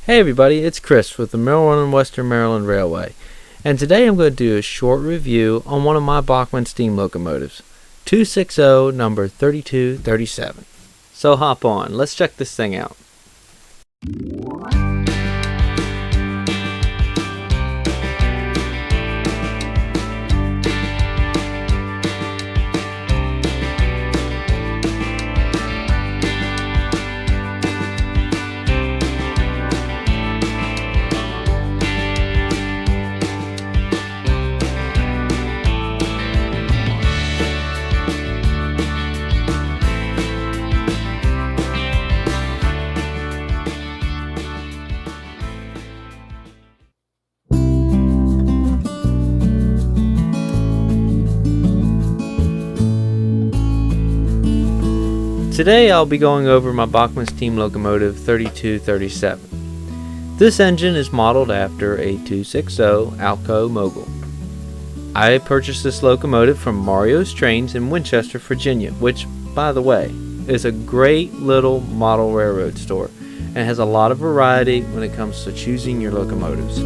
Hey everybody, it's Chris with the Maryland and Western Maryland Railway, and today I'm going to do a short review on one of my Bachmann steam locomotives, 260 number 3237. So hop on, let's check this thing out. Today I'll be going over my Bachmann steam locomotive 3237. This engine is modeled after a 260 Alco Mogul. I purchased this locomotive from Mario's Trains in Winchester, Virginia, which, by the way, is a great little model railroad store and has a lot of variety when it comes to choosing your locomotives.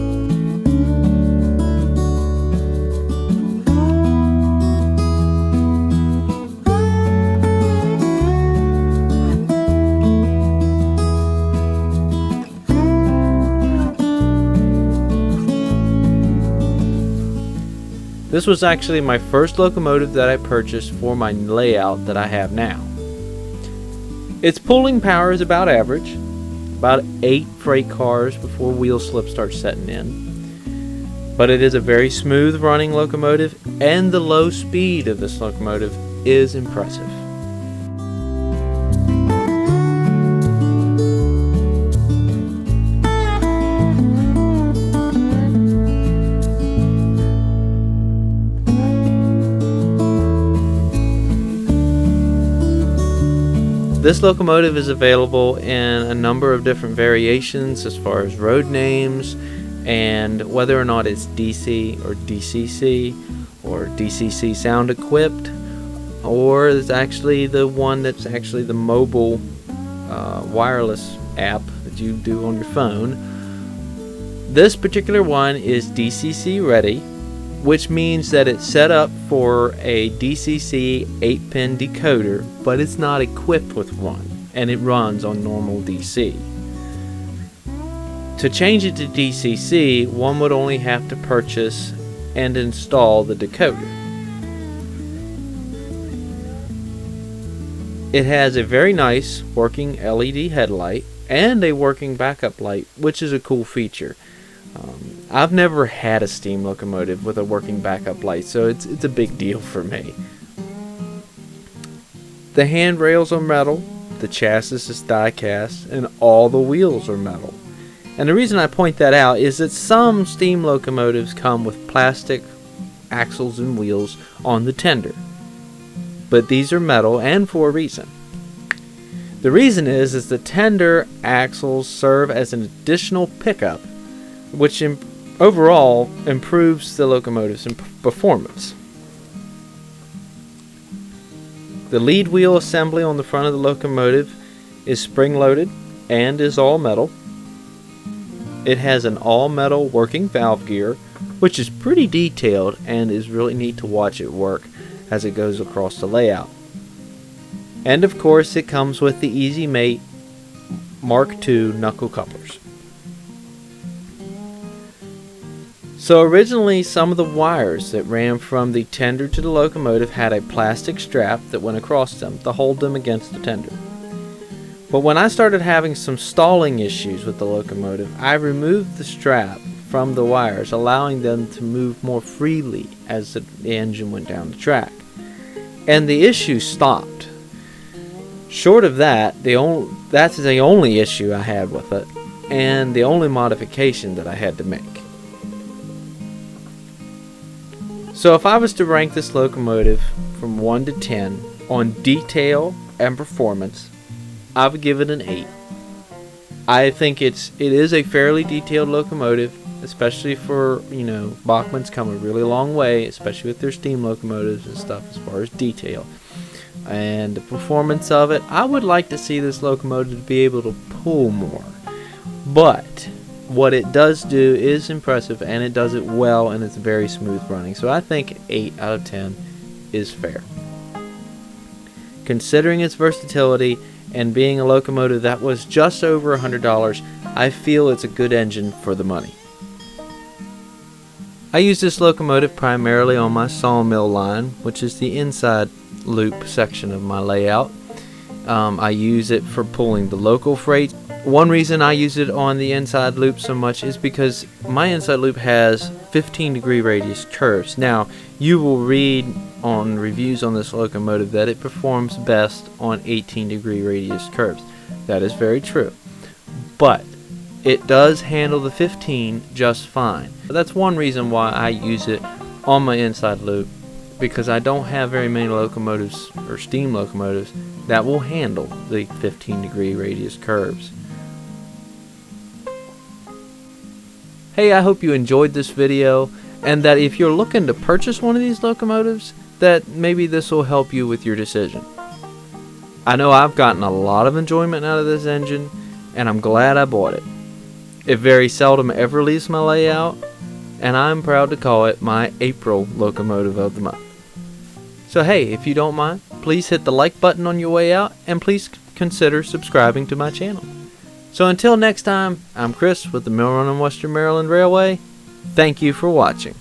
This was actually my first locomotive that I purchased for my layout that I have now. Its pulling power is about average, about 8 freight cars before wheel slip starts setting in. But it is a very smooth running locomotive, and the low speed of this locomotive is impressive. This locomotive is available in a number of different variations as far as road names and whether or not it's DC or DCC or DCC sound equipped, or it's actually the one that's actually the mobile wireless app that you do on your phone. This particular one is DCC ready, which means that it's set up for a DCC 8-pin decoder, but it's not equipped with one, and it runs on normal DC. To change it to DCC, one would only have to purchase and install the decoder. It has a very nice working LED headlight and a working backup light, which is a cool feature. I've never had a steam locomotive with a working backup light, so it's a big deal for me. The handrails are metal, the chassis is die cast, and all the wheels are metal. And the reason I point that out is that some steam locomotives come with plastic axles and wheels on the tender. But these are metal, and for a reason. The reason is the tender axles serve as an additional pickup, which overall improves the locomotive's performance. The lead wheel assembly on the front of the locomotive is spring-loaded and is all metal. It has an all-metal working valve gear, which is pretty detailed and is really neat to watch it work as it goes across the layout. And of course it comes with the Easy Mate Mark II knuckle couplers. So originally some of the wires that ran from the tender to the locomotive had a plastic strap that went across them to hold them against the tender. But when I started having some stalling issues with the locomotive, I removed the strap from the wires, allowing them to move more freely as the engine went down the track. And the issue stopped. Short of that, that's the only issue I had with it, and the only modification that I had to make. So if I was to rank this locomotive from 1 to 10 on detail and performance, I would give it an 8. I think it is a fairly detailed locomotive, especially for, Bachmann's come a really long way, especially with their steam locomotives and stuff as far as detail. And the performance of it, I would like to see this locomotive be able to pull more. But what it does do is impressive, and it does it well, and it's very smooth running. So I think 8 out of 10 is fair. Considering its versatility and being a locomotive that was just over $100, I feel it's a good engine for the money. I use this locomotive primarily on my sawmill line, which is the inside loop section of my layout. I use it for pulling the local freight. One reason I use it on the inside loop so much is because my inside loop has 15-degree radius curves. Now, you will read on reviews on this locomotive that it performs best on 18-degree radius curves. That is very true. But it does handle the 15 just fine. That's one reason why I use it on my inside loop, because I don't have very many locomotives or steam locomotives that will handle the 15-degree radius curves. Hey, I hope you enjoyed this video, and that if you're looking to purchase one of these locomotives, that maybe this will help you with your decision. I know I've gotten a lot of enjoyment out of this engine, and I'm glad I bought it. It very seldom ever leaves my layout, and I'm proud to call it my April locomotive of the month. So hey, if you don't mind, please hit the like button on your way out, and please consider subscribing to my channel. So until next time, I'm Chris with the Mill Run and Western Maryland Railway. Thank you for watching.